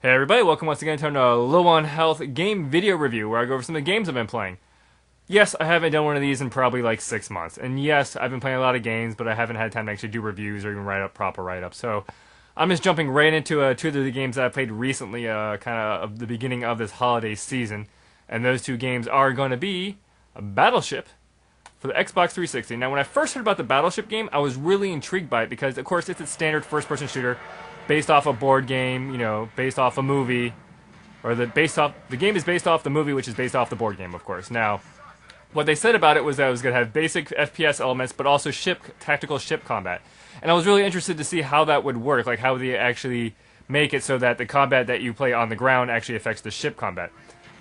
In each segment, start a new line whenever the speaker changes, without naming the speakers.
Hey everybody, welcome once again to another Low on Health game video review where I go over some of the games I've been playing. Yes, I haven't done one of these in probably like 6 months. And yes, I've been playing a lot of games, but I haven't had time to actually do reviews or even write up proper write-ups. So I'm just jumping right into two of the games that I played recently, kind of the beginning of this holiday season. And those two games are going to be BattleShip for the Xbox 360. Now, when I first heard about the BattleShip game, I was really intrigued by it because, of course, it's a standard first-person shooter based off a board game, based off a movie, or the game is based off the movie, which is based off the board game, of course. Now, what they said about it was that it was going to have basic FPS elements, but also tactical ship combat. And I was really interested to see how that would work, like how they actually make it so that the combat that you play on the ground actually affects the ship combat.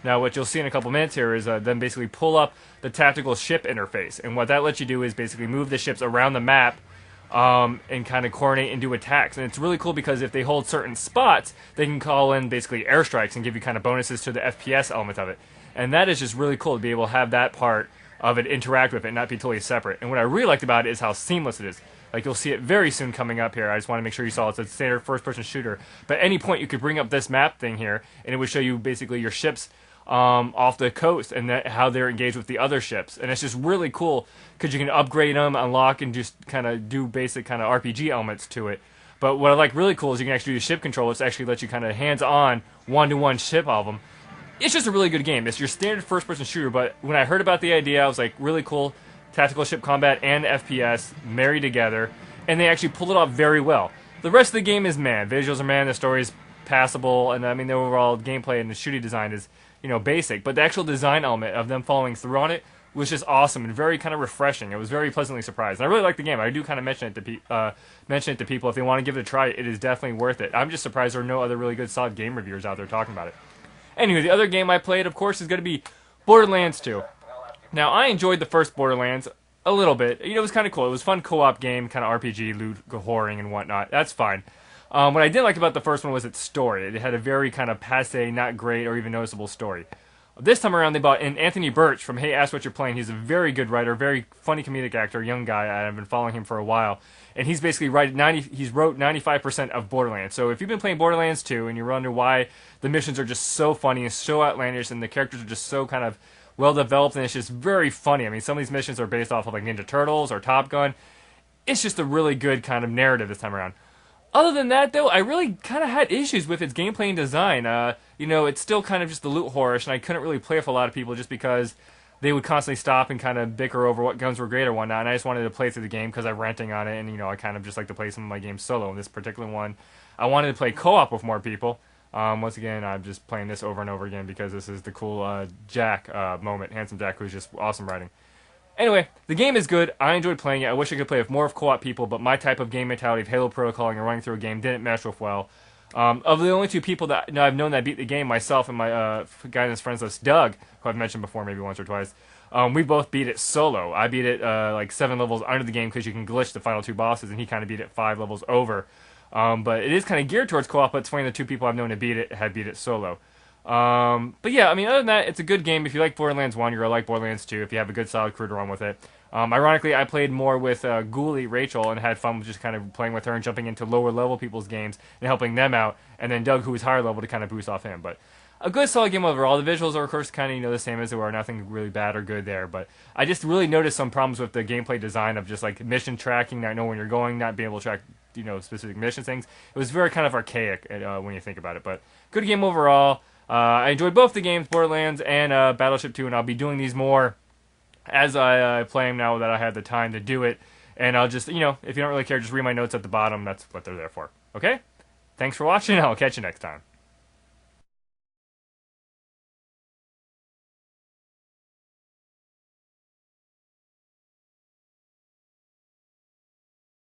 Now, what you'll see in a couple minutes here is them basically pull up the tactical ship interface. And what that lets you do is basically move the ships around the map and kind of coordinate and do attacks. And it's really cool because if they hold certain spots, they can call in basically airstrikes and give you kind of bonuses to the FPS element of it. And that is just really cool to be able to have that part of it interact with it and not be totally separate. And what I really liked about it is how seamless it is. Like, you'll see it very soon coming up here. I just want to make sure you saw it's a standard first-person shooter. But at any point, you could bring up this map thing here, and it would show you basically your ships off the coast and how they're engaged with the other ships. And it's just really cool because you can upgrade them, unlock, and just kind of do basic kind of RPG elements to it. But what I like really cool is you can actually do ship control, which actually lets you kind of hands-on, one-to-one ship of them. It's just a really good game. It's your standard first-person shooter, but when I heard about the idea, I was like, really cool. Tactical ship combat and FPS married together, and they actually pulled it off very well. The rest of the game is visuals are the story is passable, and I mean the overall gameplay and the shooting design is basic. But the actual design element of them following through on it was just awesome and very kind of refreshing. I was very pleasantly surprised, and I really like the game. I do kind of mention it to people if they want to give it a try. It is definitely worth it. I'm just surprised there are no other really good solid game reviewers out there talking about it. Anyway, the other game I played, of course, is going to be Borderlands 2. Now, I enjoyed the first Borderlands a little bit. It was kind of cool. It was a fun co-op game, kind of RPG, loot, whoring, and whatnot. That's fine. What I didn't like about the first one was its story. It had a very kind of passe, not great, or even noticeable story. This time around, they brought in Anthony Burch from Hey, Ask What You're Playing. He's a very good writer, very funny comedic actor, young guy. I've been following him for a while. And he's basically wrote 95% of Borderlands. So if you've been playing Borderlands 2 and you wonder why the missions are just so funny and so outlandish and the characters are just so kind of well developed and it's just very funny. I mean, some of these missions are based off of like Ninja Turtles or Top Gun. It's just a really good kind of narrative this time around. Other than that, though, I really kind of had issues with its gameplay and design. It's still kind of just the loot whorish, and I couldn't really play with a lot of people just because they would constantly stop and kind of bicker over what guns were great or whatnot, and I just wanted to play through the game because I'm renting on it, and, I kind of just like to play some of my games solo. In this particular one, I wanted to play co-op with more people. Once again, I'm just playing this over and over again because this is the cool Jack moment, Handsome Jack, who's just awesome writing. Anyway, the game is good. I enjoyed playing it. I wish I could play with more of co-op people, but my type of game mentality of Halo Protocol and running through a game didn't mesh with well. Of the only two people that I've known that beat the game, myself and my guy in his friends list, Doug, who I've mentioned before maybe once or twice, we both beat it solo. I beat it like 7 levels under the game because you can glitch the final 2 bosses, and he kind of beat it 5 levels over. But it is kind of geared towards co-op, but it's funny the 2 people I've known to beat it had beat it solo. But yeah, I mean, other than that, it's a good game. If you like Borderlands 1, you're going to like Borderlands 2 if you have a good solid crew to run with it. Ironically, I played more with Ghoulie, Rachel, and had fun with just kind of playing with her and jumping into lower level people's games and helping them out. And then Doug, who was higher level, to kind of boost off him. But a good solid game overall. The visuals are, of course, kind of the same as they were. Nothing really bad or good there. But I just really noticed some problems with the gameplay design of just like mission tracking, not knowing where you're going, not being able to track specific mission things. It was very kind of archaic when you think about it. But good game overall. I enjoyed both the games, Borderlands and BattleShip 2, and I'll be doing these more as I play them now that I have the time to do it. And I'll just, if you don't really care, just read my notes at the bottom. That's what they're there for. Okay? Thanks for watching, and I'll catch you next time.